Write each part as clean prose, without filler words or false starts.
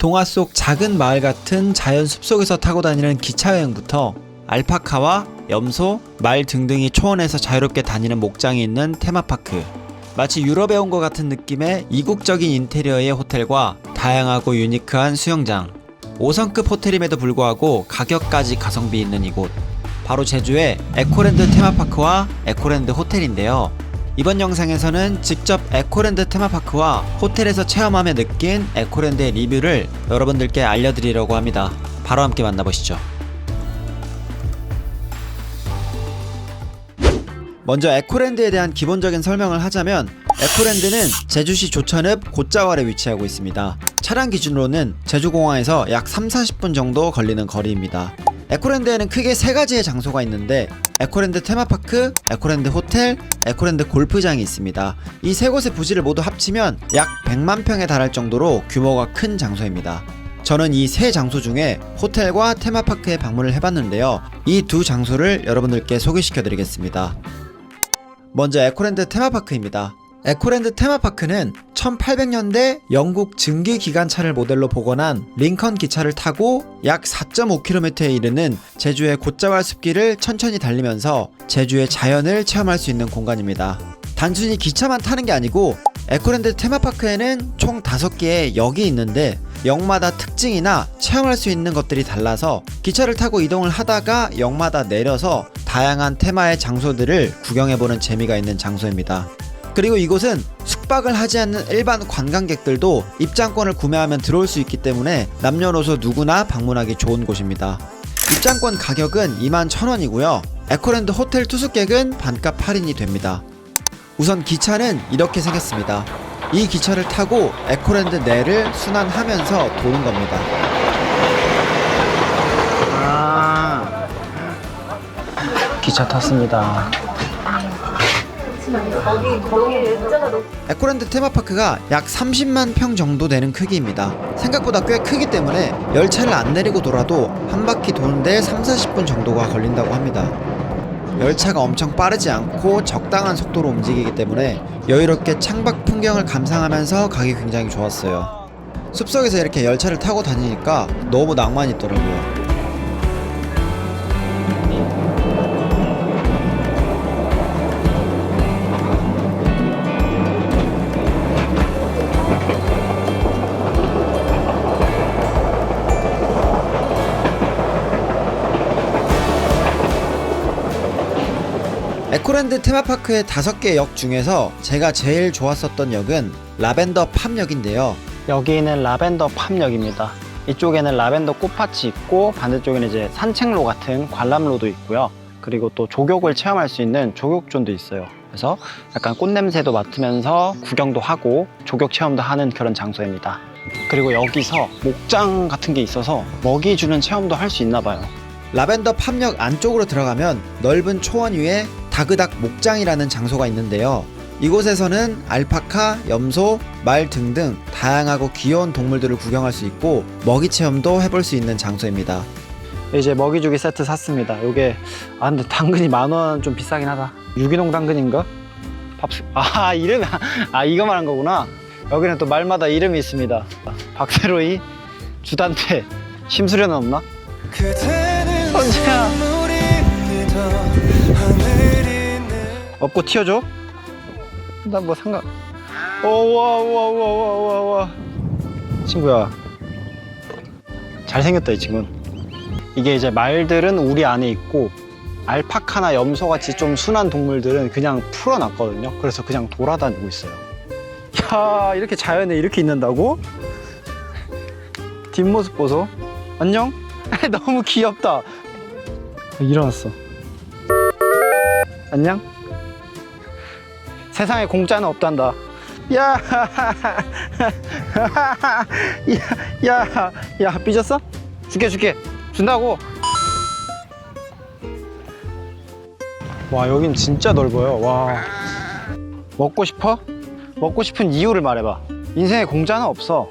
동화 속 작은 마을 같은 자연 숲속에서 타고 다니는 기차 여행부터 알파카와 염소, 말 등등이 초원에서 자유롭게 다니는 목장이 있는 테마파크, 마치 유럽에 온 것 같은 느낌의 이국적인 인테리어의 호텔과 다양하고 유니크한 수영장, 5성급 호텔임에도 불구하고 가격까지 가성비 있는 이곳, 바로 제주의 에코랜드 테마파크와 에코랜드 호텔인데요. 이번 영상에서는 직접 에코랜드 테마파크와 호텔에서 체험하며 느낀 에코랜드의 리뷰를 여러분들께 알려드리려고 합니다. 바로 함께 만나보시죠. 먼저 에코랜드에 대한 기본적인 설명을 하자면, 에코랜드는 제주시 조천읍 곶자왈에 위치하고 있습니다. 차량 기준으로는 제주공항에서 약 3-40분 정도 걸리는 거리입니다. 에코랜드에는 크게 3가지의 장소가 있는데, 에코랜드 테마파크, 에코랜드 호텔, 에코랜드 골프장이 있습니다. 이 3곳의 부지를 모두 합치면 약 100만 평에 달할 정도로 규모가 큰 장소입니다. 저는 이 3장소 중에 호텔과 테마파크에 방문을 해봤는데요. 이 2장소를 여러분들께 소개시켜 드리겠습니다. 먼저 에코랜드 테마파크입니다. 에코랜드 테마파크는 1800년대 영국 증기기관차를 모델로 복원한 링컨 기차를 타고 약 4.5km에 이르는 제주의 곶자왈 숲길을 천천히 달리면서 제주의 자연을 체험할 수 있는 공간입니다. 단순히 기차만 타는 게 아니고, 에코랜드 테마파크에는 총 5개의 역이 있는데 역마다 특징이나 체험할 수 있는 것들이 달라서 기차를 타고 이동을 하다가 역마다 내려서 다양한 테마의 장소들을 구경해보는 재미가 있는 장소입니다. 그리고 이곳은 숙박을 하지 않는 일반 관광객들도 입장권을 구매하면 들어올 수 있기 때문에 남녀노소 누구나 방문하기 좋은 곳입니다. 입장권 가격은 21,000원이고요. 에코랜드 호텔 투숙객은 반값 할인이 됩니다. 우선 기차는 이렇게 생겼습니다. 이 기차를 타고 에코랜드 내를 순환하면서 도는 겁니다. 기차 탔습니다. 에코랜드 테마파크가 약 30만 평 정도 되는 크기입니다. 생각보다 꽤 크기 때문에 열차를 안 내리고 돌아도 한 바퀴 도는데 3-40분 정도가 걸린다고 합니다. 열차가 엄청 빠르지 않고 적당한 속도로 움직이기 때문에 여유롭게 창밖 풍경을 감상하면서 가기 굉장히 좋았어요. 숲속에서 이렇게 열차를 타고 다니니까 너무 낭만이 있더라고요. 에코랜드 테마파크의 5개 역 중에서 제가 제일 좋았었던 역은 라벤더 팜역인데요. 여기는 라벤더 팜역입니다. 이쪽에는 라벤더 꽃밭이 있고, 반대쪽에는 이제 산책로 같은 관람로도 있고요. 그리고 또 조격을 체험할 수 있는 조격존도 있어요. 그래서 약간 꽃냄새도 맡으면서 구경도 하고 조격 체험도 하는 그런 장소입니다. 그리고 여기서 목장 같은 게 있어서 먹이 주는 체험도 할 수 있나 봐요. 라벤더 팜역 안쪽으로 들어가면 넓은 초원 위에 다그닥 목장이라는 장소가 있는데요. 이곳에서는 알파카, 염소, 말 등등 다양하고 귀여운 동물들을 구경할 수 있고 먹이 체험도 해볼 수 있는 장소입니다. 이제 먹이주기 세트 샀습니다. 요게 근데 당근이 10,000원 좀 비싸긴 하다. 유기농 당근인가? 이름이 이거 말한 거구나. 여기는 또 말마다 이름이 있습니다. 박세로이, 주단태, 심수련은 없나? 선지야 업고 튀어줘? 난 뭐 상관. 우와 친구야, 잘생겼다 이 친구는. 이게 이제 말들은 우리 안에 있고, 알파카나 염소같이 좀 순한 동물들은 그냥 풀어놨거든요. 그래서 그냥 돌아다니고 있어요. 야, 이렇게 자연에 이렇게 있는다고? 뒷모습 보소. 안녕? 너무 귀엽다. 일어났어. 안녕? 세상에 공짜는 없단다. 야, 야, 삐졌어? 줄게. 준다고. 와, 여긴 진짜 넓어요. 와. 먹고 싶어? 먹고 싶은 이유를 말해봐. 인생에 공짜는 없어.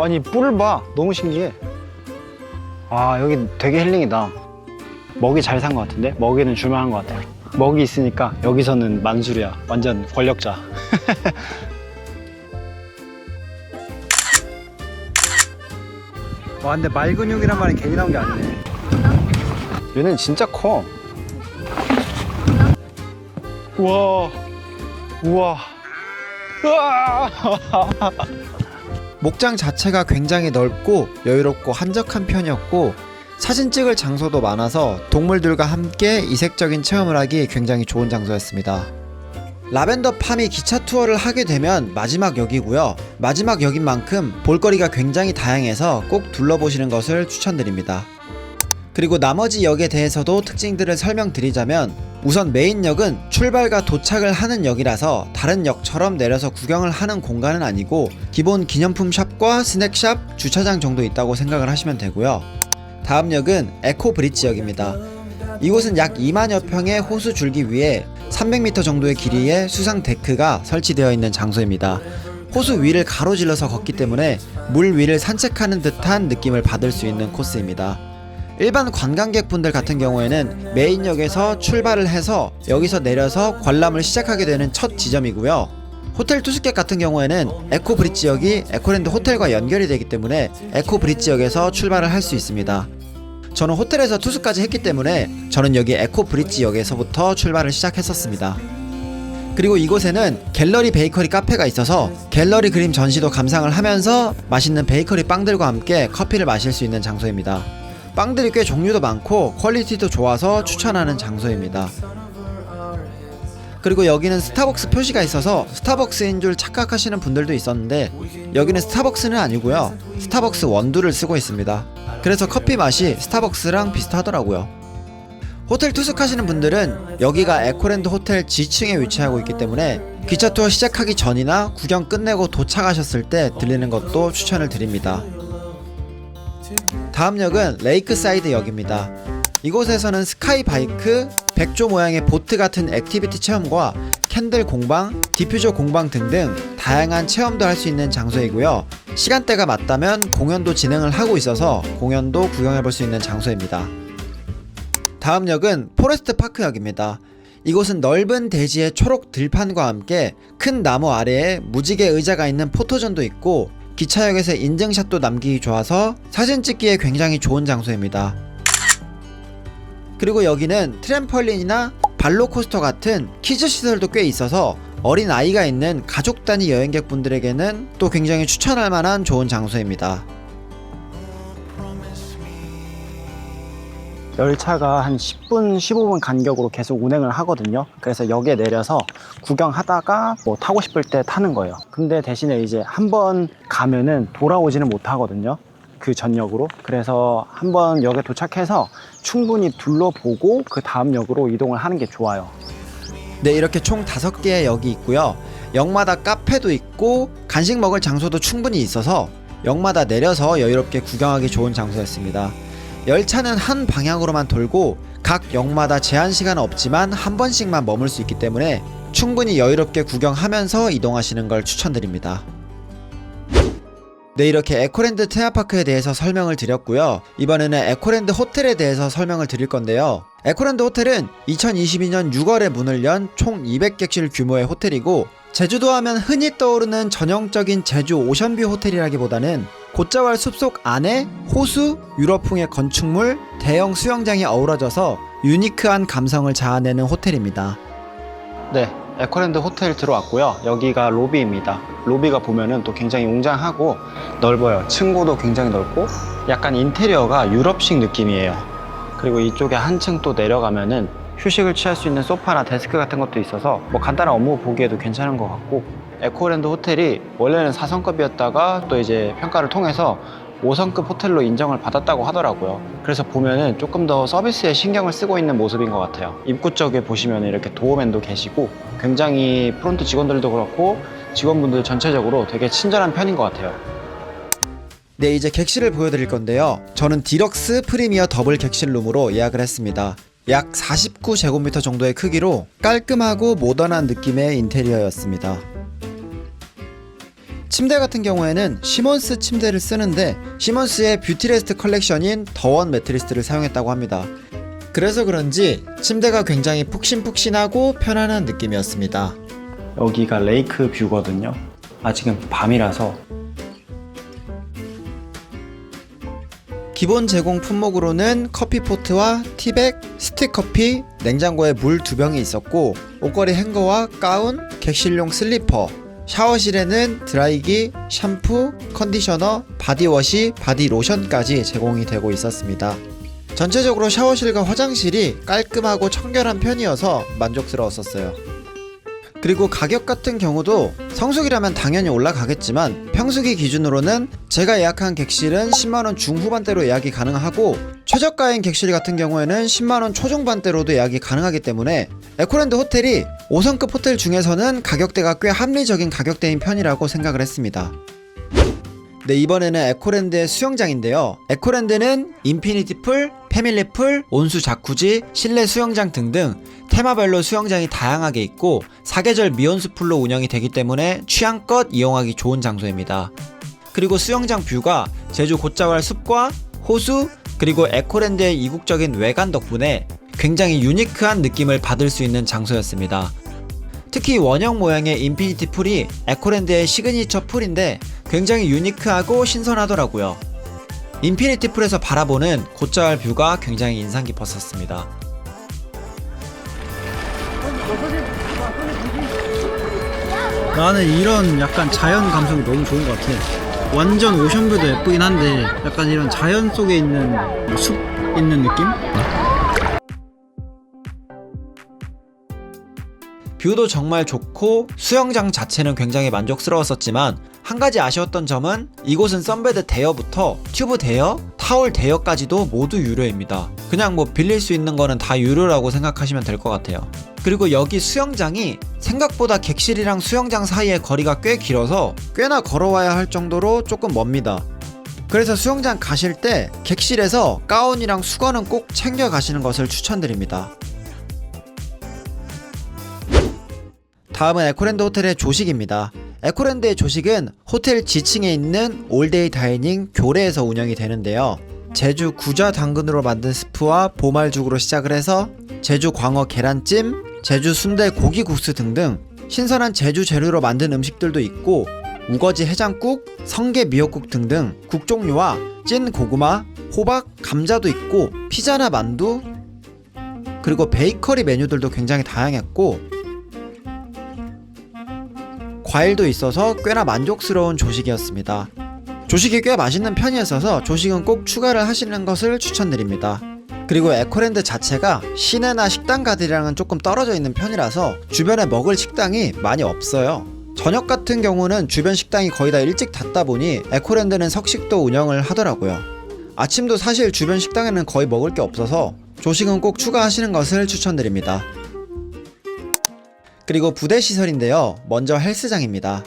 아니, 뿔을 봐. 너무 신기해. 여기 되게 힐링이다. 먹이 잘 산 것 같은데? 먹이는 줄만한 것 같아요. 먹이 있으니까 여기서는 만수리야. 완전 권력자. 와, 근데 말 근육이란 말이 괜히 나온 게 아니네. 얘는 진짜 커. 우와. 우와. 우와. 목장 자체가 굉장히 넓고 여유롭고 한적한 편이었고 사진 찍을 장소도 많아서 동물들과 함께 이색적인 체험을 하기 굉장히 좋은 장소였습니다. 라벤더 팜이 기차 투어를 하게 되면 마지막 역이고요. 마지막 역인 만큼 볼거리가 굉장히 다양해서 꼭 둘러보시는 것을 추천드립니다. 그리고 나머지 역에 대해서도 특징들을 설명드리자면 우선 메인 역은 출발과 도착을 하는 역이라서 다른 역처럼 내려서 구경을 하는 공간은 아니고 기본 기념품 샵과 스낵샵, 주차장 정도 있다고 생각을 하시면 되고요. 다음 역은 에코브릿지 역입니다. 이곳은 약 2만여 평의 호수 줄기 위에 300m 정도의 길이의 수상 데크가 설치되어 있는 장소입니다. 호수 위를 가로질러서 걷기 때문에 물 위를 산책하는 듯한 느낌을 받을 수 있는 코스입니다. 일반 관광객분들 같은 경우에는 메인역에서 출발을 해서 여기서 내려서 관람을 시작하게 되는 첫 지점이고요. 호텔 투숙객 같은 경우에는 에코브릿지역이 에코랜드 호텔과 연결이 되기 때문에 에코브릿지역에서 출발을 할 수 있습니다. 저는 호텔에서 투숙까지 했기 때문에 저는 여기 에코브릿지역에서부터 출발을 시작했었습니다. 그리고 이곳에는 갤러리 베이커리 카페가 있어서 갤러리 그림 전시도 감상을 하면서 맛있는 베이커리 빵들과 함께 커피를 마실 수 있는 장소입니다. 빵들이 꽤 종류도 많고 퀄리티도 좋아서 추천하는 장소입니다. 그리고 여기는 스타벅스 표시가 있어서 스타벅스인 줄 착각하시는 분들도 있었는데 여기는 스타벅스는 아니고요. 스타벅스 원두를 쓰고 있습니다. 그래서 커피 맛이 스타벅스랑 비슷하더라고요. 호텔 투숙하시는 분들은 여기가 에코랜드 호텔 지층에 위치하고 있기 때문에 기차 투어 시작하기 전이나 구경 끝내고 도착하셨을 때 들리는 것도 추천을 드립니다. 다음 역은 레이크사이드 역입니다. 이곳에서는 스카이바이크, 백조 모양의 보트 같은 액티비티 체험과 캔들 공방, 디퓨저 공방 등등 다양한 체험도 할 수 있는 장소이고요. 시간대가 맞다면 공연도 진행을 하고 있어서 공연도 구경해볼 수 있는 장소입니다. 다음 역은 포레스트 파크역입니다. 이곳은 넓은 대지의 초록 들판과 함께 큰 나무 아래에 무지개 의자가 있는 포토존도 있고 기차역에서 인증샷도 남기기 좋아서 사진 찍기에 굉장히 좋은 장소입니다. 그리고 여기는 트램펄린이나 발로코스터 같은 키즈 시설도 꽤 있어서 어린 아이가 있는 가족 단위 여행객분들에게는 또 굉장히 추천할 만한 좋은 장소입니다. 열차가 한 10분, 15분 간격으로 계속 운행을 하거든요. 그래서 역에 내려서 구경하다가 뭐 타고 싶을 때 타는 거예요. 근데 대신에 이제 한번 가면은 돌아오지는 못하거든요. 그 전역으로. 그래서 한번 역에 도착해서 충분히 둘러보고 그 다음 역으로 이동을 하는 게 좋아요. 네, 이렇게 총 5개의 역이 있고요. 역마다 카페도 있고 간식 먹을 장소도 충분히 있어서 역마다 내려서 여유롭게 구경하기 좋은 장소였습니다. 열차는 한 방향으로만 돌고 각 역마다 제한 시간은 없지만 한 번씩만 머물 수 있기 때문에 충분히 여유롭게 구경하면서 이동하시는 걸 추천드립니다. 네, 이렇게 에코랜드 테마파크에 대해서 설명을 드렸고요. 이번에는 에코랜드 호텔에 대해서 설명을 드릴 건데요. 에코랜드 호텔은 2022년 6월에 문을 연 총 200객실 규모의 호텔이고 제주도 하면 흔히 떠오르는 전형적인 제주 오션뷰 호텔이라기보다는 곶자왈 숲속 안에 호수, 유럽풍의 건축물, 대형 수영장이 어우러져서 유니크한 감성을 자아내는 호텔입니다. 네, 에코랜드 호텔 들어왔고요. 여기가 로비입니다. 로비가 보면은 또 굉장히 웅장하고 넓어요. 층고도 굉장히 넓고 약간 인테리어가 유럽식 느낌이에요. 그리고 이쪽에 한층 또 내려가면은 휴식을 취할 수 있는 소파나 데스크 같은 것도 있어서 뭐 간단한 업무 보기에도 괜찮은 것 같고, 에코랜드 호텔이 원래는 4성급이었다가 또 이제 평가를 통해서 5성급 호텔로 인정을 받았다고 하더라고요. 그래서 보면은 조금 더 서비스에 신경을 쓰고 있는 모습인 것 같아요. 입구 쪽에 보시면 이렇게 도어맨도 계시고 굉장히 프론트 직원들도 그렇고 직원분들 전체적으로 되게 친절한 편인 것 같아요. 네, 이제 객실을 보여드릴 건데요. 저는 디럭스 프리미어 더블 객실 룸으로 예약을 했습니다. 약 49제곱미터 정도의 크기로 깔끔하고 모던한 느낌의 인테리어였습니다. 침대 같은 경우에는 시몬스 침대를 쓰는데 시몬스의 뷰티레스트 컬렉션인 더원 매트리스를 사용했다고 합니다. 그래서 그런지 침대가 굉장히 푹신푹신하고 편안한 느낌이었습니다. 여기가 레이크 뷰거든요. 아직은 밤이라서. 기본 제공 품목으로는 커피포트와 티백, 스틱커피, 냉장고에 물 2병이 있었고 옷걸이 행거와 가운, 객실용 슬리퍼, 샤워실에는 드라이기, 샴푸, 컨디셔너, 바디워시, 바디로션까지 제공이 되고 있었습니다. 전체적으로 샤워실과 화장실이 깔끔하고 청결한 편이어서 만족스러웠었어요. 그리고 가격 같은 경우도 성수기라면 당연히 올라가겠지만 평수기 기준으로는 제가 예약한 객실은 10만원 중후반대로 예약이 가능하고 최저가인 객실 같은 경우에는 10만원 초중반대로도 예약이 가능하기 때문에 에코랜드 호텔이 5성급 호텔 중에서는 가격대가 꽤 합리적인 가격대인 편이라고 생각을 했습니다. 네, 이번에는 에코랜드의 수영장인데요. 에코랜드는 인피니티 풀, 패밀리 풀, 온수 자쿠지, 실내 수영장 등등 테마별로 수영장이 다양하게 있고 사계절 미온수 풀로 운영이 되기 때문에 취향껏 이용하기 좋은 장소입니다. 그리고 수영장 뷰가 제주 곶자왈 숲과 호수 그리고 에코랜드의 이국적인 외관 덕분에 굉장히 유니크한 느낌을 받을 수 있는 장소였습니다. 특히 원형 모양의 인피니티 풀이 에코랜드의 시그니처 풀인데 굉장히 유니크하고 신선하더라고요. 인피니티 풀에서 바라보는 곶자왈 뷰가 굉장히 인상 깊었었습니다. 나는 이런 약간 자연 감성이 너무 좋은 것 같아. 완전 오션뷰도 예쁘긴 한데 약간 이런 자연 속에 있는 뭐숲 있는 느낌? 뷰도 정말 좋고 수영장 자체는 굉장히 만족스러웠었지만 한 가지 아쉬웠던 점은 이곳은 선베드 대여부터 튜브 대여, 타월 대여까지도 모두 유료입니다. 그냥 뭐 빌릴 수 있는 거는 다 유료라고 생각하시면 될 것 같아요. 그리고 여기 수영장이 생각보다 객실이랑 수영장 사이의 거리가 꽤 길어서 꽤나 걸어와야 할 정도로 조금 멉니다. 그래서 수영장 가실 때 객실에서 가운이랑 수건은 꼭 챙겨 가시는 것을 추천드립니다. 다음은 에코랜드 호텔의 조식입니다. 에코랜드의 조식은 호텔 지층에 있는 올데이 다이닝 교례에서 운영이 되는데요. 제주 구좌 당근으로 만든 스프와 보말죽으로 시작을 해서 제주 광어 계란찜, 제주 순대 고기국수 등등 신선한 제주 재료로 만든 음식들도 있고 우거지 해장국, 성게 미역국 등등 국 종류와 찐 고구마, 호박, 감자도 있고 피자나 만두 그리고 베이커리 메뉴들도 굉장히 다양했고 과일도 있어서 꽤나 만족스러운 조식이었습니다. 조식이 꽤 맛있는 편이었어서 조식은 꼭 추가를 하시는 것을 추천드립니다. 그리고 에코랜드 자체가 시내나 식당가들이랑은 조금 떨어져 있는 편이라서 주변에 먹을 식당이 많이 없어요. 저녁 같은 경우는 주변 식당이 거의 다 일찍 닫다 보니 에코랜드는 석식도 운영을 하더라고요. 아침도 사실 주변 식당에는 거의 먹을 게 없어서 조식은 꼭 추가하시는 것을 추천드립니다. 그리고 부대 시설인데요. 먼저 헬스장입니다.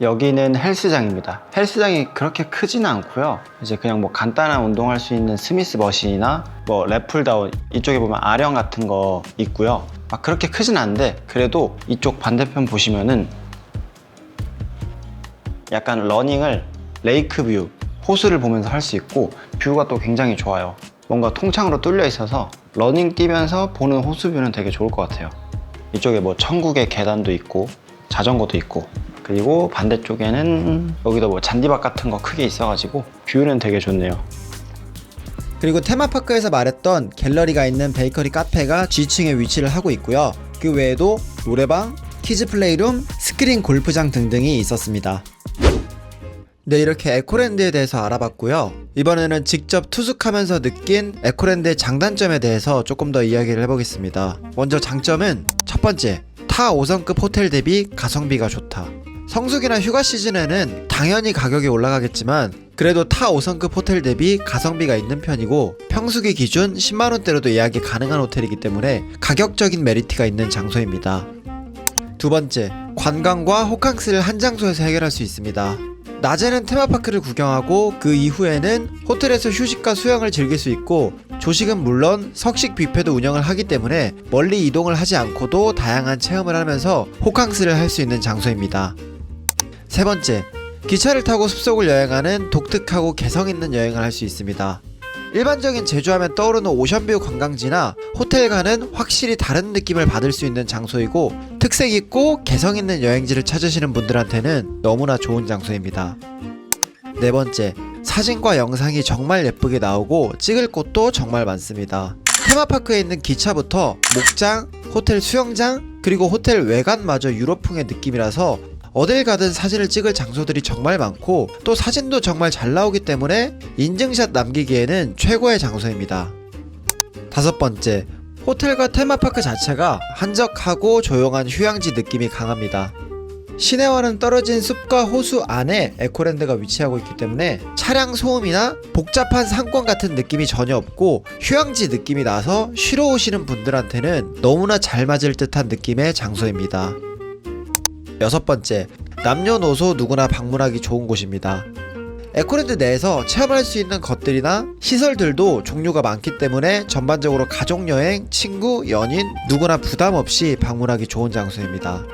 여기는 헬스장입니다. 헬스장이 그렇게 크지는 않고요. 이제 그냥 뭐 간단한 운동할 수 있는 스미스 머신이나 뭐 랩풀다운 이쪽에 보면 아령 같은 거 있고요. 막 그렇게 크진 않은데 그래도 이쪽 반대편 보시면은 약간 러닝을 레이크뷰 호수를 보면서 할 수 있고 뷰가 또 굉장히 좋아요. 뭔가 통창으로 뚫려 있어서 러닝 뛰면서 보는 호수뷰는 되게 좋을 것 같아요. 이쪽에 뭐 천국의 계단도 있고 자전거도 있고 그리고 반대쪽에는 여기도 뭐 잔디밭 같은 거 크게 있어가지고 뷰는 되게 좋네요. 그리고 테마파크에서 말했던 갤러리가 있는 베이커리 카페가 G층에 위치를 하고 있고요. 그 외에도 노래방, 키즈 플레이룸, 스크린 골프장 등등이 있었습니다. 네, 이렇게 에코랜드에 대해서 알아봤고요. 이번에는 직접 투숙하면서 느낀 에코랜드의 장단점에 대해서 조금 더 이야기를 해보겠습니다. 먼저 장점은 첫 번째, 타 5성급 호텔 대비 가성비가 좋다. 성수기나 휴가 시즌에는 당연히 가격이 올라가겠지만 그래도 타 5성급 호텔 대비 가성비가 있는 편이고 평수기 기준 10만원대로도 예약이 가능한 호텔이기 때문에 가격적인 메리트가 있는 장소입니다. 두 번째, 관광과 호캉스를 한 장소에서 해결할 수 있습니다. 낮에는 테마파크를 구경하고 그 이후에는 호텔에서 휴식과 수영을 즐길 수 있고 조식은 물론 석식 뷔페도 운영을 하기 때문에 멀리 이동을 하지 않고도 다양한 체험을 하면서 호캉스를 할 수 있는 장소입니다. 세 번째, 기차를 타고 숲속을 여행하는 독특하고 개성있는 여행을 할 수 있습니다. 일반적인 제주하면 떠오르는 오션뷰 관광지나 호텔과는 확실히 다른 느낌을 받을 수 있는 장소이고, 특색 있고 개성 있는 여행지를 찾으시는 분들한테는 너무나 좋은 장소입니다. 네 번째, 사진과 영상이 정말 예쁘게 나오고 찍을 곳도 정말 많습니다. 테마파크에 있는 기차부터 목장, 호텔 수영장, 그리고 호텔 외관마저 유럽풍의 느낌이라서 어딜 가든 사진을 찍을 장소들이 정말 많고, 또 사진도 정말 잘 나오기 때문에 인증샷 남기기에는 최고의 장소입니다. 다섯 번째, 호텔과 테마파크 자체가 한적하고 조용한 휴양지 느낌이 강합니다. 시내와는 떨어진 숲과 호수 안에 에코랜드가 위치하고 있기 때문에 차량 소음이나 복잡한 상권 같은 느낌이 전혀 없고, 휴양지 느낌이 나서 쉬러 오시는 분들한테는 너무나 잘 맞을 듯한 느낌의 장소입니다. 여섯 번째, 남녀노소 누구나 방문하기 좋은 곳입니다. 에코랜드 내에서 체험할 수 있는 것들이나 시설들도 종류가 많기 때문에 전반적으로 가족여행, 친구, 연인 누구나 부담 없이 방문하기 좋은 장소입니다.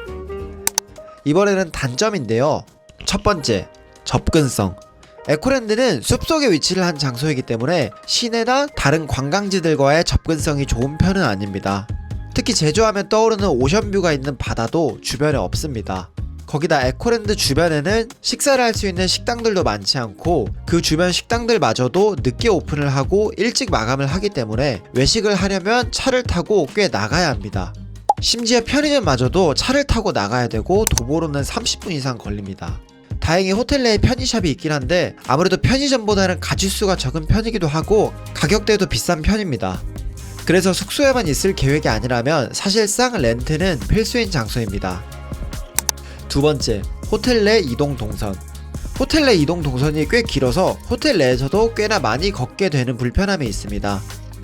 이번에는 단점인데요. 첫 번째, 접근성. 에코랜드는 숲속에 위치를 한 장소이기 때문에 시내나 다른 관광지들과의 접근성이 좋은 편은 아닙니다. 특히 제주하면 떠오르는 오션뷰가 있는 바다도 주변에 없습니다. 거기다 에코랜드 주변에는 식사를 할 수 있는 식당들도 많지 않고, 그 주변 식당들마저도 늦게 오픈을 하고 일찍 마감을 하기 때문에 외식을 하려면 차를 타고 꽤 나가야 합니다. 심지어 편의점마저도 차를 타고 나가야 되고 도보로는 30분 이상 걸립니다. 다행히 호텔 내에 편의샵이 있긴 한데 아무래도 편의점보다는 가짓수가 적은 편이기도 하고 가격대도 비싼 편입니다. 그래서 숙소에만 있을 계획이 아니라면 사실상 렌트는 필수인 장소입니다. 두 번째, 호텔 내 이동 동선. 호텔 내 이동 동선이 꽤 길어서 호텔 내에서도 꽤나 많이 걷게 되는 불편함이 있습니다.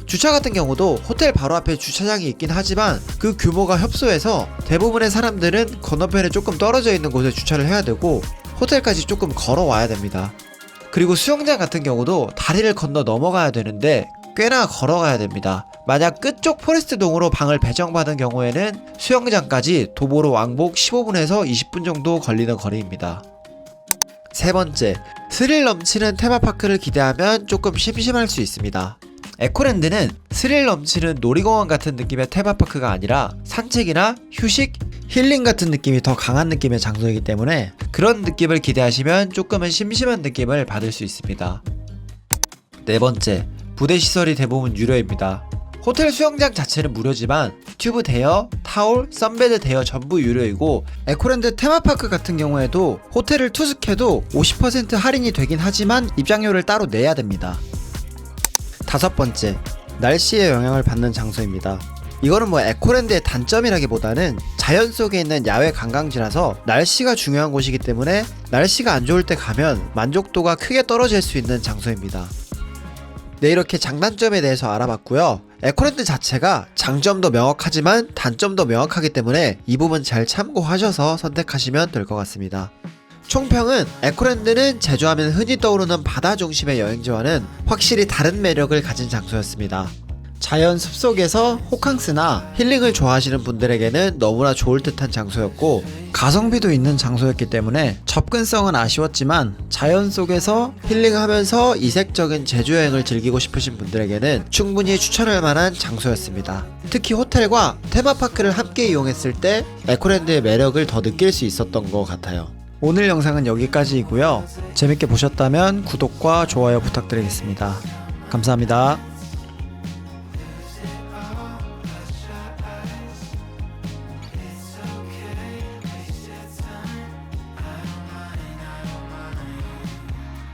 주차 같은 경우도 호텔 바로 앞에 주차장이 있긴 하지만 그 규모가 협소해서 대부분의 사람들은 건너편에 조금 떨어져 있는 곳에 주차를 해야 되고, 호텔까지 조금 걸어와야 됩니다. 그리고 수영장 같은 경우도 다리를 건너 넘어가야 되는데 꽤나 걸어가야 됩니다. 만약 끝쪽 포레스트동으로 방을 배정받은 경우에는 수영장까지 도보로 왕복 15분에서 20분 정도 걸리는 거리입니다. 세 번째, 스릴 넘치는 테마파크를 기대하면 조금 심심할 수 있습니다. 에코랜드는 스릴 넘치는 놀이공원 같은 느낌의 테마파크가 아니라 산책이나 휴식, 힐링 같은 느낌이 더 강한 느낌의 장소이기 때문에 그런 느낌을 기대하시면 조금은 심심한 느낌을 받을 수 있습니다. 네 번째, 부대 시설이 대부분 유료입니다. 호텔 수영장 자체는 무료지만 튜브 대여, 타올, 선베드 대여 전부 유료이고, 에코랜드 테마파크 같은 경우에도 호텔을 투숙해도 50% 할인이 되긴 하지만 입장료를 따로 내야 됩니다. 다섯 번째, 날씨의 영향을 받는 장소입니다. 이거는 뭐 에코랜드의 단점이라기보다는 자연 속에 있는 야외 관광지라서 날씨가 중요한 곳이기 때문에 날씨가 안 좋을 때 가면 만족도가 크게 떨어질 수 있는 장소입니다. 네, 이렇게 장단점에 대해서 알아봤고요. 에코랜드 자체가 장점도 명확하지만 단점도 명확하기 때문에 이 부분 잘 참고하셔서 선택하시면 될 것 같습니다. 총평은 에코랜드는 제주하면 흔히 떠오르는 바다 중심의 여행지와는 확실히 다른 매력을 가진 장소였습니다. 자연 숲속에서 호캉스나 힐링을 좋아하시는 분들에게는 너무나 좋을 듯한 장소였고, 가성비도 있는 장소였기 때문에 접근성은 아쉬웠지만 자연 속에서 힐링하면서 이색적인 제주여행을 즐기고 싶으신 분들에게는 충분히 추천할 만한 장소였습니다. 특히 호텔과 테마파크를 함께 이용했을 때 에코랜드의 매력을 더 느낄 수 있었던 것 같아요. 오늘 영상은 여기까지이고요. 재밌게 보셨다면 구독과 좋아요 부탁드리겠습니다. 감사합니다.